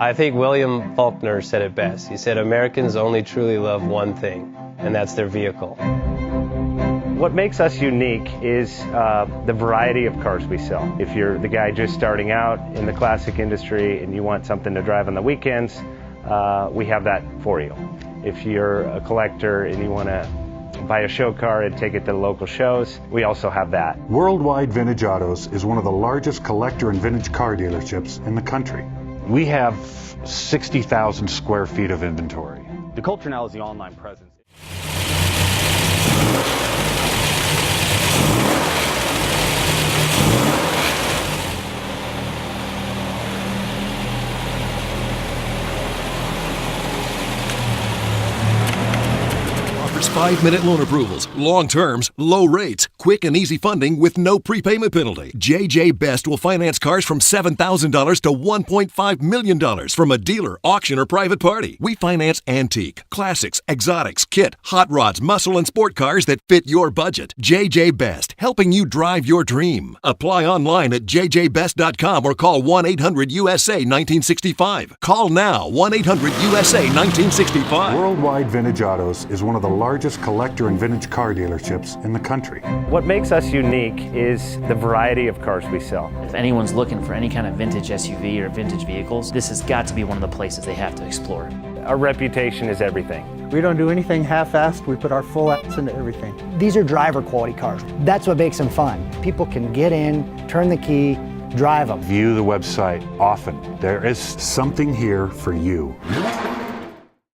I think William Faulkner said it best. He said, Americans only truly love one thing, and that's their vehicle. What makes us unique is the variety of cars we sell. If you're the guy just starting out in the classic industry and you want something to drive on the weekends, we have that for you. If you're a collector and you want to buy a show car and take it to the local shows, we also have that. Worldwide Vintage Autos is one of the largest collector and vintage car dealerships in the country. We have 60,000 square feet of inventory. The culture now is the online presence. Offers 5-minute loan approvals, long terms, low rates, quick and easy funding with no prepayment penalty. JJ Best will finance cars from $7,000 to $1.5 million from a dealer, auction, or private party. We finance antique, classics, exotics, kit, hot rods, muscle, and sport cars that fit your budget. JJ Best, helping you drive your dream. Apply online at jjbest.com or call 1-800-USA-1965. Call now, 1-800-USA-1965. Worldwide Vintage Autos is one of the largest collector and vintage car dealerships in the country. What makes us unique is the variety of cars we sell. If anyone's looking for any kind of vintage SUV or vintage vehicles, this has got to be one of the places they have to explore. Our reputation is everything. We don't do anything half-assed. We put our full ass into everything. These are driver quality cars. That's what makes them fun. People can get in, turn the key, drive them. View the website often. There is something here for you.